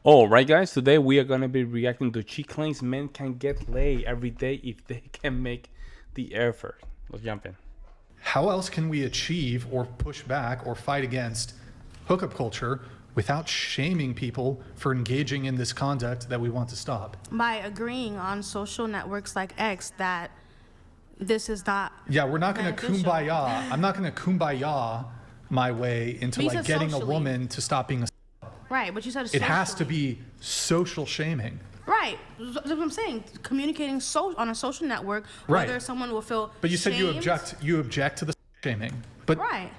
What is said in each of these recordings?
All right, guys. Today we are gonna be reacting to she claims men can get laid every day if they can make the effort. Let's jump in. How else can we achieve or push back or fight against hookup culture without shaming people for engaging in this conduct that we want to stop? By agreeing on social networks like X that this is not. Yeah, we're not going to beneficial. kumbaya. I'm not going to kumbaya my way into But you like said getting a socially. woman to stop being a. Right, but you said It has to socially. be social shaming. Right, that's what I'm saying. Communicating on a social network, Right. whether someone will feel. But you said you shamed. object to the shaming. But Right.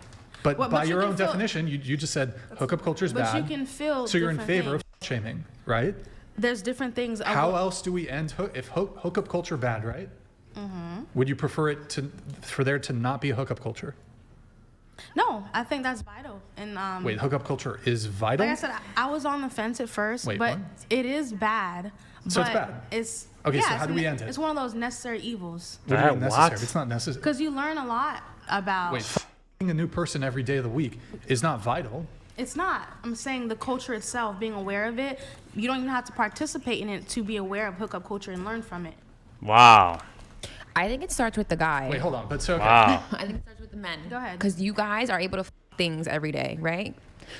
But Well, by but you your can own feel- definition, you just said hookup culture is But bad. you can feel. So you're in different favor of things. shaming, right? There's different things. How else do we end if hookup culture bad, right? Mm-hmm. Would you prefer for there to not be a hookup culture? No, I think that's vital. And Wait, hookup culture is vital? like I said, I was on the fence at first, Wait, but what? it is bad. So it's but bad? It's Okay, yeah, so it's how do we end it? It's one of those necessary evils What do you mean What? necessary? It's not necessary. because you learn a lot about. Wait, a new person every day of the week is not vital. It's not. I'm saying the culture itself, being aware of it. You don't even have to participate in it to be aware of hookup culture and learn from it. Wow. I think it starts with the guy. Wait, hold on. But so okay. Wow. I think it starts with the men. Go ahead. Because you guys are able to things every day, right?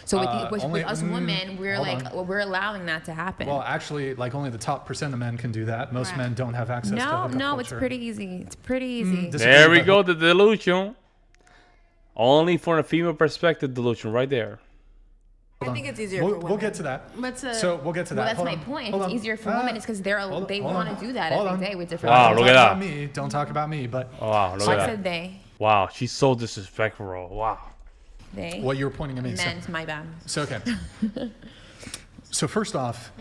So with only- us women, we're hold like, on. well, we're allowing that to happen. Well, actually, like only the top percent of men can do that. Most Right. men don't have access to no, hookup no, culture. it's pretty easy. It's pretty easy. This- There we go. The delusion. Only from a female perspective, delusion right there. I think it's easier for We'll women. get to that. But to- So we'll get to that. well, that's Hold my on. point. Hold It's on. easier for Ah, women. It's because they hold want on. to do that Hold every on. day with different. Wow, Don't look talk at that. about me. Don't talk about me. But Oh, wow. Look So at I that. said they. Wow. She's so disrespectful. Wow. They. well, you were pointing at me. Men's my bad. So okay. So first off,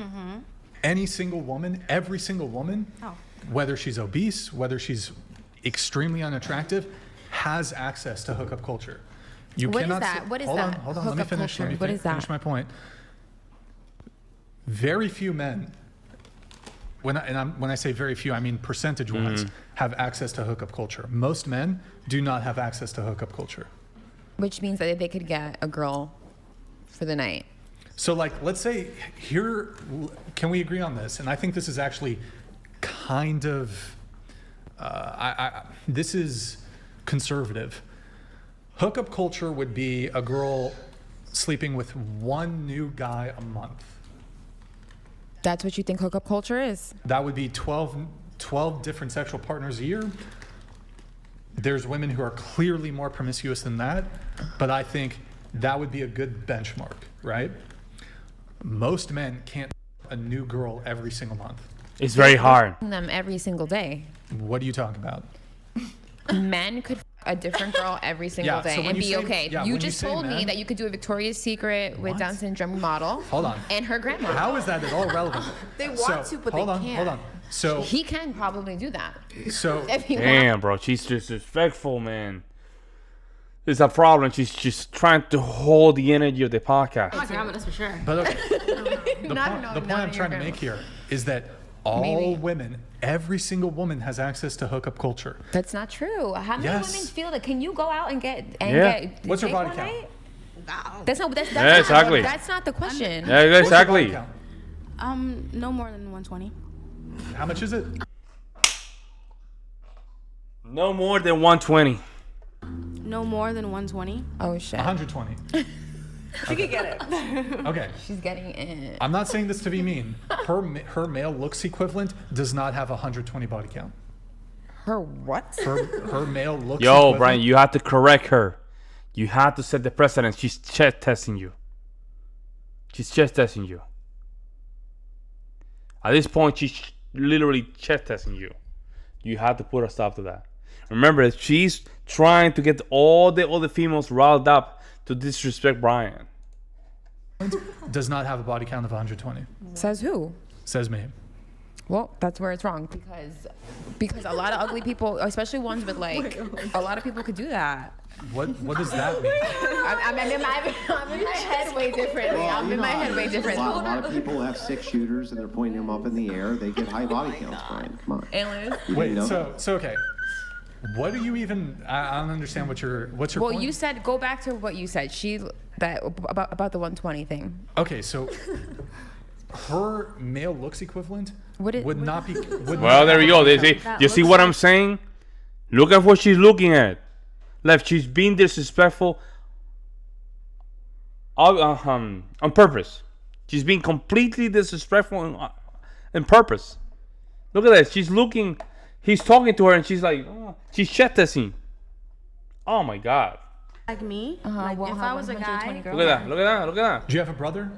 any single woman, every single woman, Oh. whether she's obese, whether she's extremely unattractive, has access to hookup culture. You What is cannot that? say- What is hold that? on, hold on. Let me Hookup finish. culture. Let me What is finish that? my point. Very few men. When I say very few, I mean percentage-wise, have access to hookup culture. Most men do not have access to hookup culture. Which means that they could get a girl for the night. So, like, let's say here, can we agree on this? And I think this is actually kind of, this is conservative. Hookup culture would be a girl sleeping with one new guy a month. That's what you think hookup culture is? That would be 12 different sexual partners a year. There's women who are clearly more promiscuous than that, but I think that would be a good benchmark, right? Most men can't a new girl every single month. It's very hard. Them every single day. What are you talking about? Men could a different girl every single Yeah, so day when and you be say- okay. yeah, You when you just say told me men- that you could do a Victoria's Secret with What? Down syndrome model. Hold on. And her grandma. How is that at all relevant? They want to, but hold they on, can't. Hold on. So, He can probably do that so if he wants. Damn, bro. She's disrespectful, man. There's a problem. She's just trying to hold the energy of the podcast. My grandma, that's for sure. but okay. The Not point, no, the point not I'm your trying to grandma. make here is that all Maybe. women, every single woman has access to hookup culture. That's not true. How many Yes. women feel that? Can you go out and get Yeah. What's her date body one count? night? That's not. That's Yeah, not, exactly. That's not the question. Yeah, What's your body exactly. count? No more than 120. How much is it? No more than 120. No more than 120. Oh shit. 120. She could get it. Okay. She's getting it. I'm not saying this to be mean. Her male looks equivalent does not have a 120 body count. Her what? Her male looks Yo, equivalent. Brian, you have to correct her. You have to set the precedent. She's chest testing you. She's chest testing you. At this point, she's literally chest testing you. You have to put a stop to that. Remember, she's trying to get all the other females riled up to disrespect Brian. Does not have a body count of 120. Says who? Says me. Well, that's where it's wrong because a lot of ugly people, especially ones with like a lot of people could do that. What does that mean? I'm in my head way differently. I'm in my head way A differently. lot of people have 6 shooters and they're pointing them up in the air. They get high body counts, Brian. Come on. Aliens. You Wait, didn't know so okay. What do you even? I don't understand what's your Well, point? you said go back to what you said. About the 120 thing. Okay, so her male looks equivalent Would would not be. Would Well, not there we go. That You see looks what like- I'm saying? Look at what she's looking at. Like she's being disrespectful on purpose. She's being completely disrespectful on purpose. Look at that. She's looking. He's talking to her, and she's like, oh, she's chat testing. Oh my God! Like me, Uh-huh, like we'll if have I was a 120 guy, girls. Look at that! Look at that! Look at that! Do you have a brother?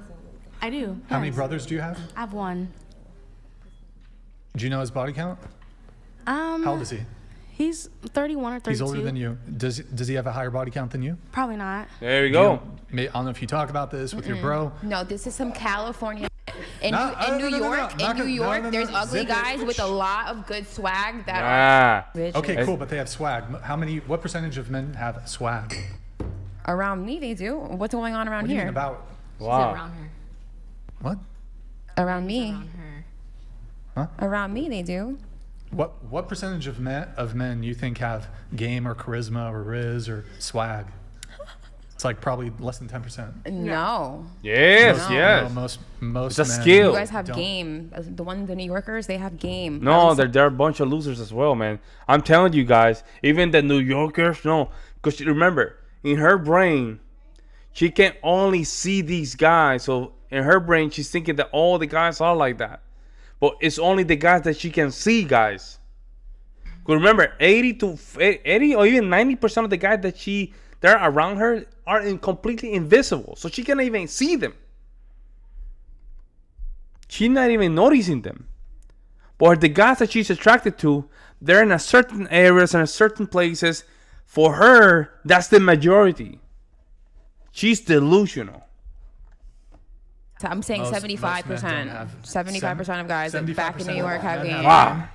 I do. How many yes. brothers do you have? I have one. Do you know his body count? How old is he? He's 31 or 32. He's older than you. Does he have a higher body count than you? Probably not. There we You go. know, I don't know if you talk about this with your bro. No, this is some California. In, No, in no, New no, no, York, no, in no, New no, York, no, no, there's ugly zip it. guys with a lot of good swag that are Ah, bitches. Okay, cool, but they have swag. What percentage of men have swag? Around me, they do. What's going on around What do you here? mean about? wow. Around her. What? Around me. Around her. Around me, they do. What percentage of men you think have game or charisma or riz or swag? It's like probably less than 10%. No. Yes, No. yes. No, most It's a men skill. You guys have don't. game. The ones, the New Yorkers, they have game. At No, least- they're a bunch of losers as well, man. I'm telling you guys, even the New Yorkers, no, because remember, in her brain, she can only see these guys. So in her brain, she's thinking that all the guys are like that, but it's only the guys that she can see, guys. Because remember, 80 or even 90% of the guys that are around her are completely invisible, so she can't even see them. She's not even noticing them. But the guys that she's attracted to, they're in a certain areas and certain places. For her, that's the majority. She's delusional. So I'm saying Most- 75%. most men don't have- 75% of guys back in 75% New York have of men game. Wow.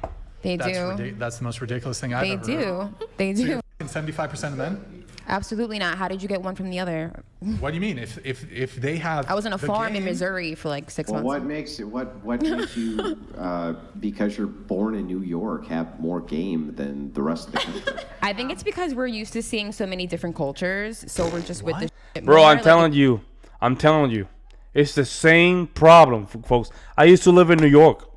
They do. That's the most ridiculous thing I've They ever heard. do. They do. 75% of men? Absolutely not. How did you get one from the other? What do you mean? If they have I was on a the farm in game- Missouri for like 6 Well, months. what makes you, because you're born in New York, have more game than the rest of the country? I think it's because we're used to seeing so many different cultures, so we're just with the shit Bro, more. I'm telling you. It's the same problem, folks. I used to live in New York.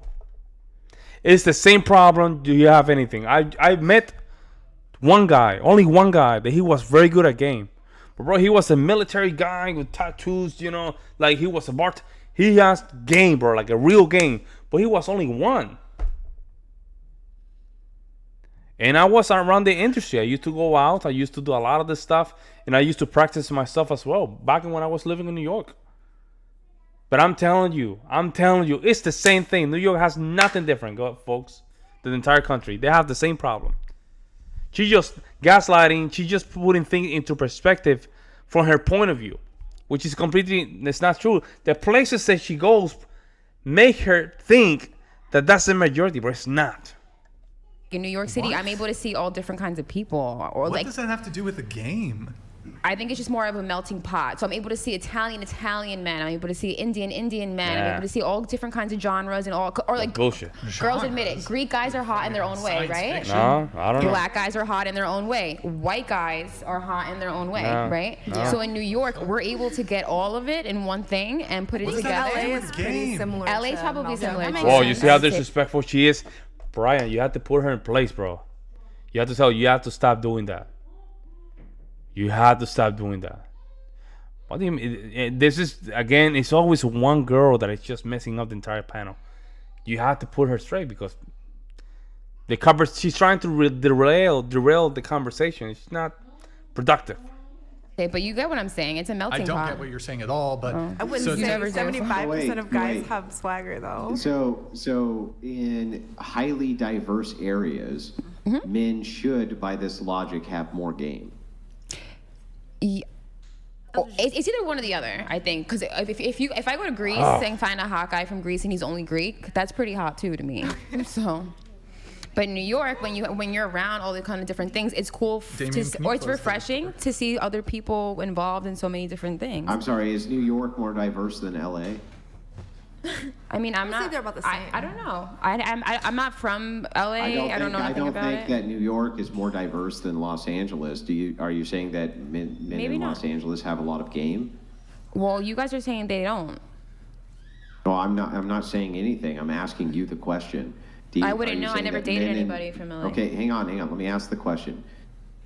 It's the same problem. Do you have anything? I met only one guy that he was very good at game. But bro, he was a military guy with tattoos, like he was a Bart. He has game, bro, like a real game. But he was only one. And I was around the industry. I used to go out. I used to do a lot of this stuff. And I used to practice my stuff as well back when I was living in New York. But I'm telling you, it's the same thing. New York has nothing different, folks, than the entire country. They have the same problem. She just gaslighting. She just putting things into perspective from her point of view, which is it's not true. The places that she goes make her think that that's the majority, but it's not. in New York City, What? I'm able to see all different kinds of people. Or What like, does that have to do with the game? I think it's just more of a melting pot. So I'm able to see Italian men. I'm able to see Indian men. I'm Yeah. able to see all different kinds of genres and all, or like Bullshit. girls admit it. Genres. Greek guys are hot in their own way, Science right? fiction. No, I don't know. Black guys are hot in their own way. White guys are hot in their own way, No, right? no. So in New York, we're able to get all of it in one thing and put it What does that together. have to do LA with is the pretty game? similar. LA is to probably Melbourne. similar. That to makes Whoa, sense. you see how That's it. disrespectful she is? Brian, you have to put her in place, bro. You have to tell her, you have to stop doing that. You have to stop doing that. What do you mean? This is, again, it's always one girl that is just messing up the entire panel. You have to put her straight because she's trying to derail the conversation. It's not productive. Okay, but you get what I'm saying. It's a I melting don't pot. get what you're saying at all, but I wouldn't so say never do. 75% of guys Wait. have swagger though. So in highly diverse areas, men should, by this logic, have more game. Yeah. Oh, it's either one or the other, I think. Because if I go to Greece and find a hot guy from Greece and he's only Greek, that's pretty hot too to me. So, but in New York, when you're around all the kind of different things, it's cool. Damien, can you Or it's close the refreshing to see other people involved in so many different things. I'm sorry, is New York more diverse than LA? I mean, I'm say not. they're about the I same. don't know. I'm not from LA. I don't know I nothing don't about think it. that New York is more diverse than Los Angeles. Are you saying that men Maybe in not. Los Angeles have a lot of game? Well, you guys are saying they don't. I Oh, I'm not saying anything. I'm asking you the question. I wouldn't are you know. I saying never that dated men anybody from LA. Okay, hang on. Let me ask the question.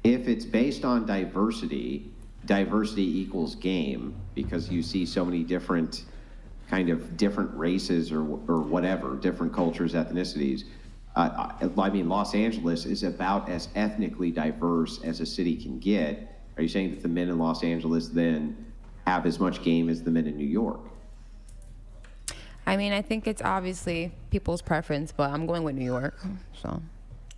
If it's based on diversity equals game because you see so many different races or whatever, different cultures, ethnicities. I mean, Los Angeles is about as ethnically diverse as a city can get. Are you saying that the men in Los Angeles then have as much game as the men in New York? I mean, I think it's obviously people's preference, but I'm going with New York. So.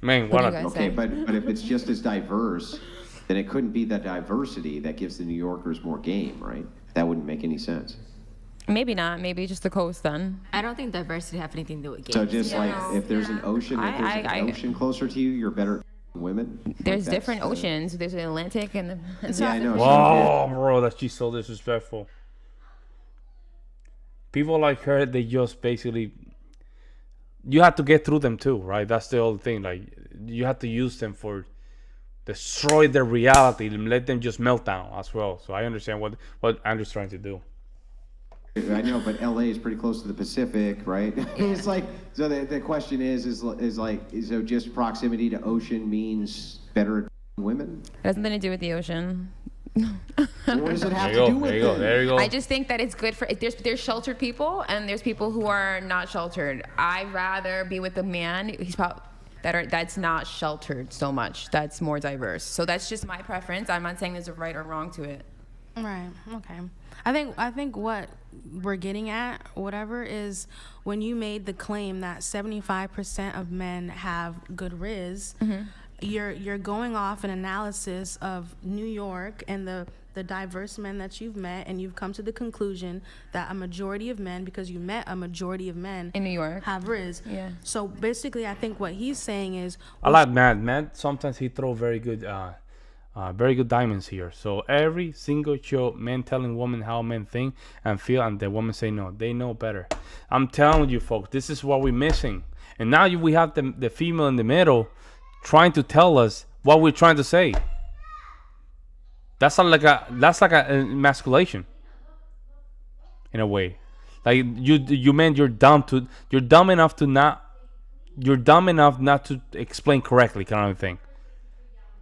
Man, What what do you a guys Okay, say? but if it's just as diverse, then it couldn't be the diversity that gives the New Yorkers more game, right? That wouldn't make any sense. Maybe not. Maybe just the coast then. I don't think diversity have anything to do with games. So just like if there's an ocean, I- ocean closer to you, you're better at women. Like There's that's different the- oceans. There's the Atlantic and the. Yeah, I know. Whoa, bro, that she's so disrespectful. People like her, they just basically. You have to get through them too, right? That's the whole thing. Like, you have to use them for destroy their reality and let them just melt down as well. So I understand what Andrew's trying to do. I know, but LA is pretty close to the Pacific, right? It's like, so the question is like, so just proximity to ocean means better at women? It has nothing to do with the ocean. What does it have There you to do go. with There you go. it? There you go. I just think that it's good for there's sheltered people and there's people who are not sheltered. I'd rather be with a man that's not sheltered so much. That's more diverse. So that's just my preference. I'm not saying there's a right or wrong to it. Right. Okay. I think what we're getting at, whatever, is when you made the claim that 75% of men have good riz, you're going off an analysis of New York and the diverse men that you've met, and you've come to the conclusion that a majority of men, because you met a majority of men In New York. have riz. Yeah. So basically, I think what he's saying is, I like Matt. Matt sometimes he throw very good diamonds here. So every single show, men telling women how men think and feel, and the women say no, they know better. I'm telling you, folks, this is what we're missing. And now we have the female in the middle trying to tell us what we're trying to say. That's like a emasculation in a way. Like you meant you're dumb enough not to explain correctly, kind of thing.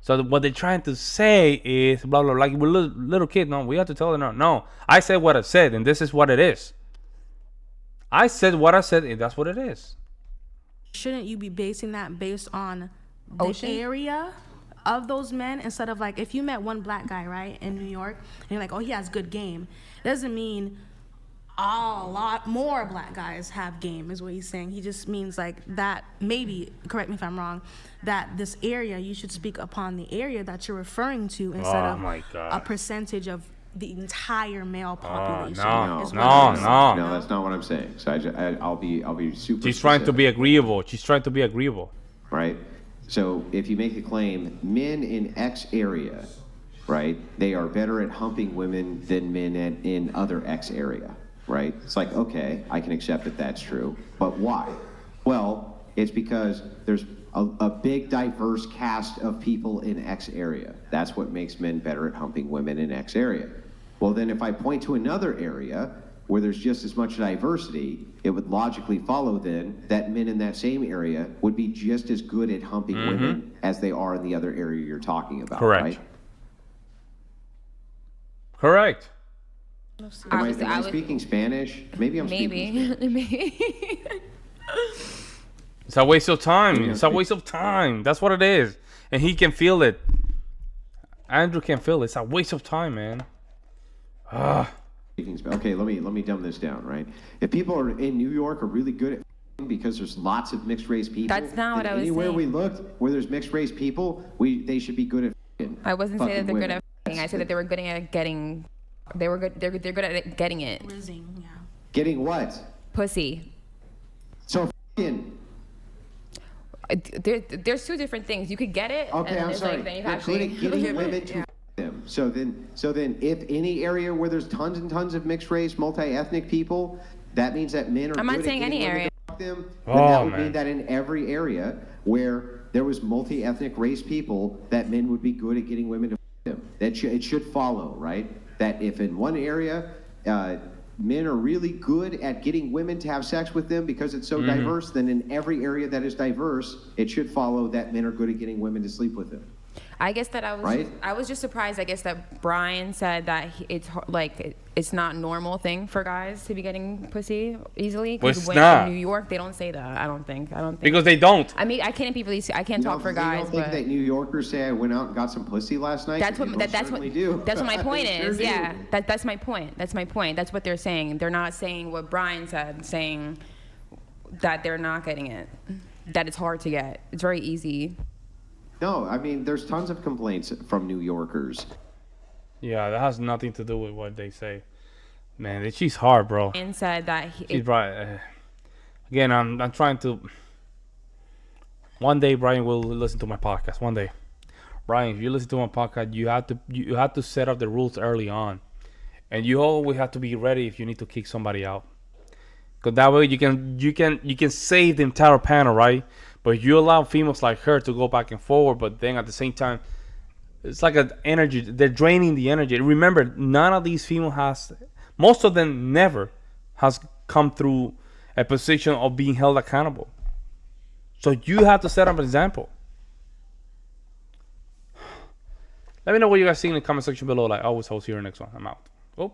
So what they're trying to say is blah blah. Like we're little kid. No, we have to tell them no. No, I said what I said, and this is what it is. I said what I said, and that's what it is. shouldn't you be basing that based on the Ocean? area of those men, instead of like, if you met one black guy, right, in New York, and you're like, oh, he has good game, it doesn't mean a lot more black guys have game, is what he's saying. He just means like that, maybe, correct me if I'm wrong, that this area, you should speak upon the area that you're referring to instead Oh of my God. a percentage of the entire male population. no, is what no, I'm saying. no. No, that's not what I'm saying. So I'll be super. She's trying to specific. be agreeable. She's trying to be agreeable. Right? So if you make a claim, men in X area, right, they are better at humping women than men in other X area, right? It's like, okay, I can accept that that's true, but why? Well, it's because there's a big diverse cast of people in X area. That's what makes men better at humping women in X area. Well, then if I point to another area where there's just as much diversity, it would logically follow then that men in that same area would be just as good at humping women as they are in the other area you're talking about, Correct. right? Correct. Am I would- speaking Spanish? Maybe I'm speaking Spanish. Maybe. It's a waste of time. It's a waste of time. That's what it is. And he can feel it. Andrew can feel it. It's a waste of time, man. Okay, let me dumb this down, right? If people are in New York are really good at because there's lots of mixed race people. That's not what then I was anywhere saying. we looked where there's mixed race people, they should be good at. I wasn't saying that they're good women. at f***ing. I said that they were good at getting. They were good. They're good at getting it. Rizzing, yeah. Getting what? Pussy. So f***ing. There's two different things. You could get it. Okay, and then I'm it's sorry. Like, then you They're actually. good at getting women to them. So then, if any area where there's tons and tons of mixed race, multi-ethnic people, that means that men are. I'm not good at saying getting any women area. to fuck them. Oh, Then that would man. mean that in every area where there was multi-ethnic race people, that men would be good at getting women to fuck them. It should follow, right? That if in one area, men are really good at getting women to have sex with them because it's so diverse, then in every area that is diverse, it should follow that men are good at getting women to sleep with them. I guess that Right? I was just surprised. I guess that Brian said that it's not a normal thing for guys to be getting pussy easily. Well, Because it's when not. in New York they don't say that. I don't think. Because they don't. I mean, I can't talk for You guys, don't think but that New Yorkers say I went out and got some pussy last night? that's They what most that's what certainly do. that's what my point They sure is. do. Yeah, that's my point. That's my point. That's what they're saying. They're not saying what Brian said, saying that they're not getting it. That it's hard to get. It's very easy. No, I mean, there's tons of complaints from New Yorkers. Yeah, that has nothing to do with what they say. Man, she's hard, bro. And said that She's right. Again, I'm trying to. One day, Brian will listen to my podcast. One day, Brian, if you listen to my podcast, you have to set up the rules early on, and you always have to be ready if you need to kick somebody out. Because that way you can save the entire panel, right? But you allow females like her to go back and forward, but then at the same time, it's like an energy. They're draining the energy. Remember, none of these females most of them never has come through a position of being held accountable. So you have to set up an example. Let me know what you guys see in the comment section below. Like always, I'll see you in the next one. I'm out. Oh.